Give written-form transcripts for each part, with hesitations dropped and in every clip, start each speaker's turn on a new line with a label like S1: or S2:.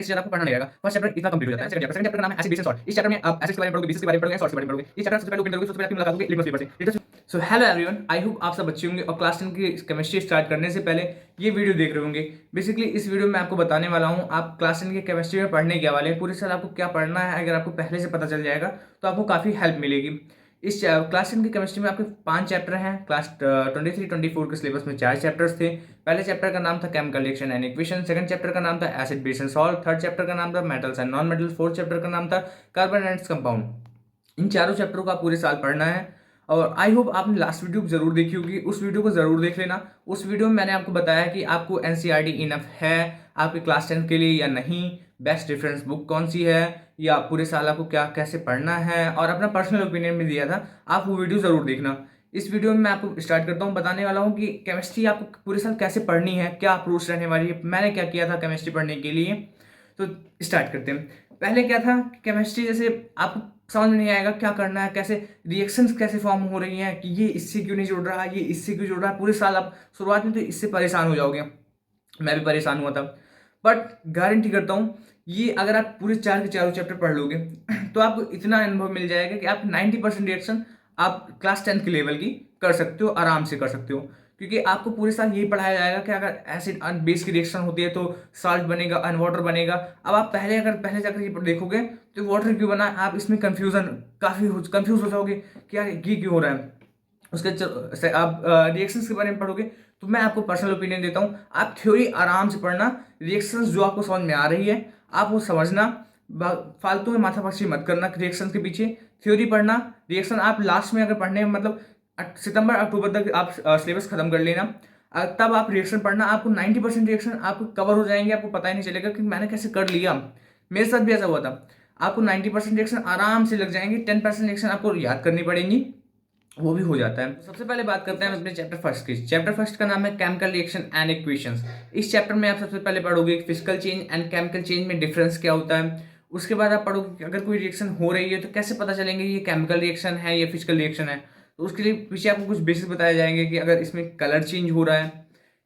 S1: इस चैप्टर आपको पढ़ना नहीं रहेगा। फर्स्ट चैप्टर इतना कंप्लीट हो जाता है। सेकंड चैप्टर का नाम है एसिड बेस एंड सॉल्ट। इस चैप्टर में आप एसिड्स के बारे में पढ़ोगे, बेसिस के बारे में पढ़ोगे, सॉल्ट्स के बारे में पढ़ोगे। इस चैप्टर सबसे पहले ओपन करोगे, सबसे पहले आपकी मुलाकात होगी लिटमस पेपर से। Litmus so hello everyone, I hope आप सब अच्छे होंगे और क्लास 10 की केमिस्ट्री स्टार्ट करने से पहले ये वीडियो देख रहे होंगे। बेसिकली इस वीडियो में आपको बताने वाला हूँ आप क्लास 10 की केमिस्ट्री में पढ़ने क्या वाले हैं, पूरे साल आपको क्या पढ़ना है। अगर आपको पहले से पता चल जाएगा तो आपको काफ़ी हेल्प मिलेगी। इस क्लास 10 की केमिस्ट्री में आपके 5 चैप्टर हैं। क्लास 23-24 के सिलेबस में 4 चैप्टर्स थे। पहले चैप्टर का नाम था chemical reaction and equation, second chapter का नाम था acid base and salt, third chapter का नाम था metals and non metals, fourth chapter का नाम था कार्बन एंड कंपाउंड। इन चारों चैप्टरों को आप पूरे साल पढ़ना है और आई होप आपने लास्ट वीडियो जरूर देखी होगी, उस वीडियो को जरूर देख लेना। उस वीडियो में मैंने आपको बताया कि आपको एनसीईआरटी इनफ है आपके क्लास 10 के लिए या नहीं, बेस्ट रेफरेंस बुक कौन सी है, या पूरे साल आपको क्या कैसे पढ़ना है, और अपना पर्सनल ओपिनियन भी दिया था। आप वो वीडियो जरूर देखना। इस वीडियो में मैं आपको स्टार्ट करता हूँ, बताने वाला हूँ कि केमिस्ट्री आपको पूरे साल कैसे पढ़नी है, क्या अप्रोच रहने वाली है, मैंने क्या किया था केमिस्ट्री पढ़ने के लिए। तो स्टार्ट करते हैं। पहले क्या था, केमिस्ट्री जैसे आपको समझ में नहीं आएगा क्या करना है, कैसे रिएक्शंस कैसे फॉर्म हो रही हैं, कि ये इससे क्यों नहीं जुड़ रहा, ये इससे क्यों जुड़ रहा है। पूरे साल आप शुरुआत में तो इससे परेशान हो जाओगे, मैं भी परेशान हुआ था। बट गारंटी करता हूँ ये अगर आप पूरे चार के चारों चैप्टर पढ़ लोगे तो आपको इतना अनुभव मिल जाएगा कि आप 90% रिएक्शन आप क्लास 10 के लेवल की कर सकते हो, आराम से कर सकते हो। क्योंकि आपको पूरे साल यही पढ़ाया जाएगा कि अगर एसिड बेस की रिएक्शन होती है तो सॉल्ट बनेगा, अनवाटर बनेगा। अब आप पहले जाकर ये देखोगे तो वाटर क्यों बना, आप इसमें कंफ्यूजन काफ़ी कंफ्यूज हो जाओगे कि यार ये क्यों हो रहा है। उसके आप रिएक्शंस के बारे में पढ़ोगे तो मैं आपको पर्सनल ओपिनियन देता हूँ, आप थ्योरी आराम से पढ़ना। रिएक्शंस जो आपको समझ में आ रही है आप वो समझना, फालतू में माथापच्ची मत करना रिएक्शंस के पीछे। थ्योरी पढ़ना, रिएक्शन आप लास्ट में अगर पढ़ने में मतलब सितंबर अक्टूबर तक आप सिलेबस खत्म कर लेना, तब आप रिएक्शन पढ़ना। आपको 90% रिएक्शन आपको कवर हो जाएंगे, आपको पता ही नहीं चलेगा कि मैंने कैसे कर लिया। मेरे साथ भी ऐसा हुआ था। आपको 90% रिएक्शन आराम से लग जाएंगे, 10% रिएक्शन आपको याद करनी पड़ेंगी, वो भी हो जाता है। सबसे पहले बात करते हैं अपने चैप्टर फर्स्ट की। चैप्टर फर्स्ट का नाम है केमिकल रिएक्शन एंड इक्वेशंस। इस चैप्टर में आप सबसे पहले पढ़ोगे physical change and chemical change में डिफरेंस क्या होता है। उसके बाद आप पढ़ोगे कि अगर कोई रिएक्शन हो रही है तो कैसे पता चलेंगे ये केमिकल रिएक्शन है या फिजिकल रिएक्शन है। तो उसके लिए पीछे आपको कुछ बेसिस बताए जाएंगे कि अगर इसमें कलर चेंज हो रहा है,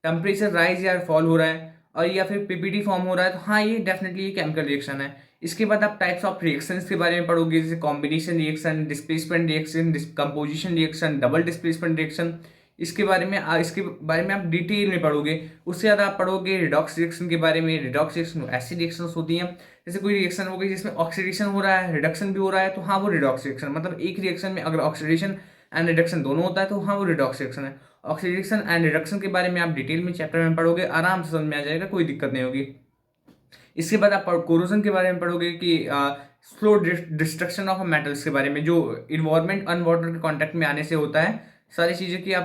S1: टेम्परेचर राइज या फॉल हो रहा है, और या फिर पीपीटी फॉर्म हो रहा है, तो हाँ ये डेफिनेटली ये केमिकल रिएक्शन है। इसके बाद आप टाइप्स ऑफ रिएक्शंस के बारे में पढ़ोगे, जैसे combination reaction, displacement reaction, composition reaction, double displacement reaction. इसके बारे में आप डिटेल में पढ़ोगे। उससे ज़्यादा आप पढ़ोगे रिडॉक्स रिएक्शन के बारे में। रिडॉक्स रिएक्शन ऐसी रिएक्शंस होती हैं, जैसे कोई रिएक्शन हो गई जिसमें ऑक्सीडेशन हो रहा है, रिडक्शन भी हो रहा है, तो हाँ वो रिडॉक्स रिएक्शन। मतलब एक रिएक्शन में अगर ऑक्सीडेशन एंड रिडक्शन दोनों होता है तो हाँ वो रिडॉक्स रिएक्शन है। ऑक्सीडेशन एंड रिडक्शन के बारे में आप डिटेल में चैप्टर में पढ़ोगे, आराम से समझ में आ जाएगा, कोई दिक्कत नहीं होगी। इसके बाद आप कोरोजन के बारे में पढ़ोगे कि स्लो डिस्ट्रक्शन ऑफ मेटल्स के बारे में, जो इन्वायरमेंट अनवाटर के कांटेक्ट में आने से होता है। सारी चीज़ें की आप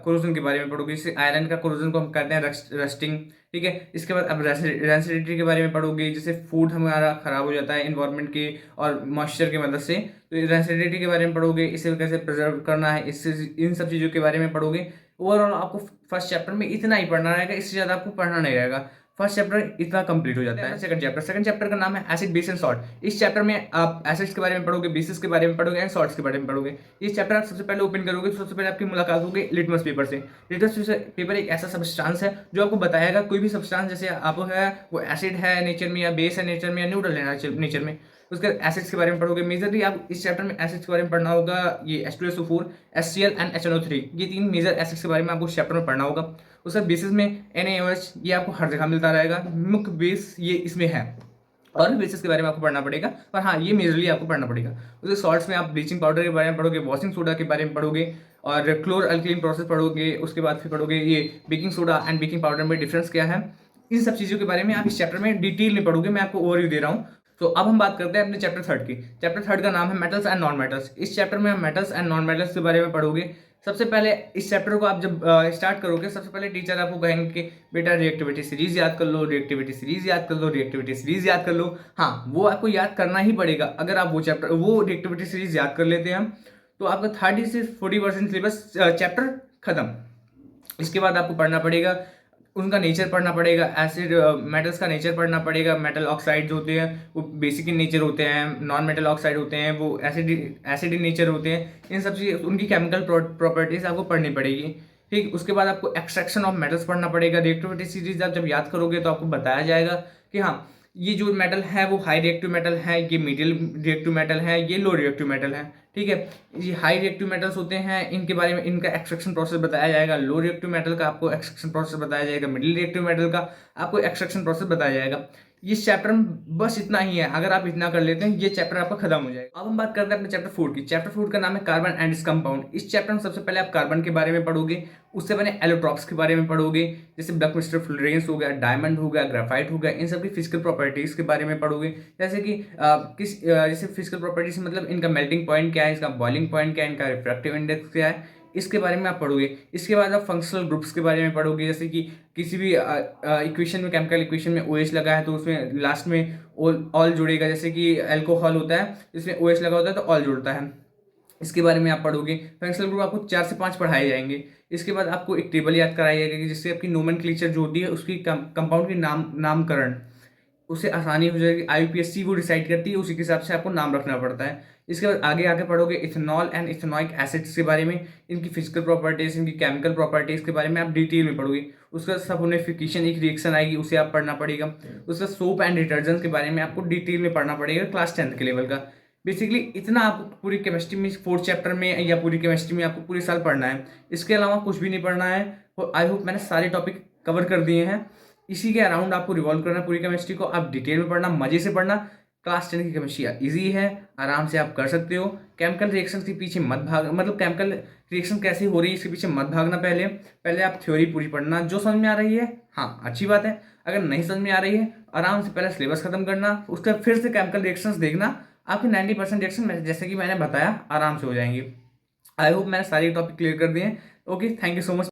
S1: कोरोजन के बारे में पढ़ोगे। जैसे आयरन का कोरोजन को हम कहते हैं रस्टिंग, ठीक है। इसके बाद आप रेंसिडिटी के बारे में पढ़ोगे, जैसे फूड हमारा खराब हो जाता है इन्वायरमेंट के और मॉइस्चर की मदद से, तो रेंसिडिटी के बारे में पढ़ोगे, इसे कैसे प्रिजर्व करना है, इससे इन सब चीज़ों के बारे में पढ़ोगे। ओवरऑल आपको फर्स्ट चैप्टर में इतना ही पढ़ना रहेगा, इससे ज़्यादा आपको पढ़ना नहीं रहेगा। फर्स्ट चैप्टर इतना कंप्लीट हो जाता है। सेकंड चैप्टर का नाम है एसिड बेस एंड सॉल्ट। इस चैप्टर में आप एसिड्स के बारे में पढ़ोगे, बेसिस के बारे में पढ़ोगे एंड सॉल्ट्स के बारे में पढ़ोगे। इस चैप्टर आप सबसे पहले ओपन करोगे तो सबसे पहले आपकी मुलाकात होगी लिटमस पेपर से। लिटमस पेपर एक ऐसा सब्सटेंस है जो आपको बताएगा कोई भी सब्सटेंस, जैसे आप है वो एसिड है नेचर में, या बेस है नेचर में, या न्यूट्रल है नेचर में, उसके एसिड्स के बारे में पढ़ोगे। मेजरली आप इस चैप्टर में एसिड्स के बारे में पढ़ना होगा, ये H2SO4, HCl एंड HNO3, ये 3 मेजर एसिड्स के बारे में आपको इस चैप्टर में पढ़ना होगा। उसका बेसिस में NaOH, ये आपको हर जगह मिलता रहेगा, मुख्य बेस ये इसमें है, और भी बेसिस के बारे में आपको पढ़ना पड़ेगा, पर हाँ ये मेजरली आपको पढ़ना पड़ेगा। उसके सॉल्ट्स में आप ब्लीचिंग पाउडर के बारे में पढ़ोगे, वॉशिंग सोडा के बारे में पढ़ोगे, और क्लोर अल्कलीन प्रोसेस पढ़ोगे। उसके बाद फिर पढ़ोगे ये baking soda and baking powder में डिफरेंस क्या है। इन सब चीज़ों के बारे में आप इस चैप्टर में डिटेल में पढ़ोगे, मैं आपको ओवरव्यू दे रहा हूँ। तो अब हम बात करते हैं अपने चैप्टर थर्ड की। चैप्टर थर्ड का नाम है मेटल्स एंड नॉन मेटल्स। इस चैप्टर में हम मेटल्स एंड नॉन मेटल्स के बारे में पढ़ोगे। सबसे पहले इस चैप्टर को आप जब स्टार्ट करोगे, सबसे पहले टीचर आपको कहेंगे कि बेटा रिएक्टिविटी सीरीज याद कर लो, रिएक्टिविटी सीरीज याद कर लो, रिएक्टिविटी सीरीज याद कर लो। हाँ वो आपको याद करना ही पड़ेगा। अगर आप वो रिएक्टिविटी सीरीज याद कर लेते हैं तो आपका 30 से 40% सिलेबस चैप्टर खत्म। इसके बाद आपको पढ़ना पड़ेगा, उनका नेचर पढ़ना पड़ेगा, एसिड मेटल्स का नेचर पढ़ना पड़ेगा। मेटल ऑक्साइड्स होते हैं वो बेसिक इन नेचर होते हैं, नॉन मेटल ऑक्साइड होते हैं वो एसिड इन नेचर होते हैं। इन सब चीज़ उनकी केमिकल प्रॉपर्टीज आपको पढ़नी पड़ेगी, ठीक। उसके बाद आपको एक्सट्रैक्शन ऑफ मेटल्स पढ़ना पड़ेगा। रिएक्टिविटी सीरीज आप जब याद करोगे तो आपको बताया जाएगा कि हाँ ये जो मेटल है वो हाई रिएक्टिव मेटल है, ये मीडियम रिएक्टिव मेटल है, ये लो रिएक्टिव मेटल है। ठीक है, ये हाई रिएक्टिव मेटल्स होते हैं, इनके बारे में इनका एक्सट्रैक्शन प्रोसेस बताया जाएगा। लो रिएक्टिव मेटल का आपको एक्सट्रैक्शन प्रोसेस बताया जाएगा। मिडिल रिएक्टिव मेटल का आपको एक्सट्रैक्शन प्रोसेस बताया जाएगा। इस चैप्टर में बस इतना ही है। अगर आप इतना कर लेते हैं ये चैप्टर आपका खत्म हो जाएगा। अब हम बात करते हैं अपने चैप्टर 4 की। चैप्टर 4 का नाम है कार्बन एंड इट्स कंपाउंड। इस चैप्टर में सबसे पहले आप कार्बन के बारे में पढ़ोगे, उससे पहले एलोट्रॉप्स के बारे में पढ़ोगे, जैसे बकमिस्टर फ्लोरेंस हो गया, डायमंड हो गया, ग्राफाइट हो गया, इन सब की फिजिकल प्रॉपर्टीज के बारे में पढ़ोगे। जैसे कि जैसे फिजिकल प्रॉपर्टीज मतलब इनका मेल्टिंग पॉइंट क्या है, इसका बॉइलिंग पॉइंट क्या है, इनका रिफ्रैक्टिव इंडेक्स क्या है, इसके बारे में आप पढ़ोगे। इसके बाद आप फंक्शनल ग्रुप्स के बारे में पढ़ोगे, जैसे कि किसी भी इक्वेशन में, केमिकल इक्वेशन में OH लगा है तो उसमें लास्ट में ऑल जुड़ेगा। जैसे कि अल्कोहल होता है जिसमें OH लगा होता है तो ऑल जुड़ता है, इसके बारे में आप पढ़ोगे। फंक्शनल ग्रुप आपको 4 से 5 पढ़ाए जाएंगे। इसके बाद आपको एक टेबल याद कराई जाएगी जिससे आपकी नोमेनक्लेचर जो होती है उसकी कंपाउंड की नामकरण उसे आसानी हो जाएगी। IUPAC वो डिसाइड करती है, उसी के हिसाब से आपको नाम रखना पड़ता है। इसके बाद आगे आगे पढ़ोगे इथेनॉल एंड इथेनॉइक एसिड्स के बारे में, इनकी फिजिकल प्रॉपर्टीज, इनकी केमिकल प्रॉपर्टीज के बारे में आप डिटेल में पढ़ोगे। उसका सपोनिफिकेशन एक रिएक्शन आएगी, उसे आप पढ़ना पड़ेगा। उसका सोप एंड डिटर्जेंट के बारे में आपको डिटेल में पढ़ना पड़ेगा, क्लास 10th के लेवल का। बेसिकली इतना आपको पूरी केमिस्ट्री में 4th चैप्टर में या पूरी केमिस्ट्री में आपको पूरे साल पढ़ना है। इसके अलावा कुछ भी नहीं पढ़ना है। आई होप मैंने सारे टॉपिक कवर कर दिए हैं। इसी के अराउंड आपको रिवॉल्व करना पूरी केमिस्ट्री को। आप डिटेल में पढ़ना, मजे से पढ़ना। क्लास 10 की केमिस्ट्री इजी है, आराम से आप कर सकते हो। केमिकल रिएक्शन के पीछे मत भाग, मतलब केमिकल रिएक्शन कैसे हो रही है इसके पीछे मत भागना। पहले पहले आप थ्योरी पूरी पढ़ना, जो समझ में आ रही है हाँ अच्छी बात है, अगर नहीं समझ में आ रही है आराम से पहले सिलेबस खत्म करना, उसके फिर से केमिकल रिएक्शंस देखना। आपके 90% रिएक्शन जैसे कि मैंने बताया आराम से हो जाएंगे। आई होप मैंने सारे टॉपिक क्लियर कर दिए। Okay, thank you so much.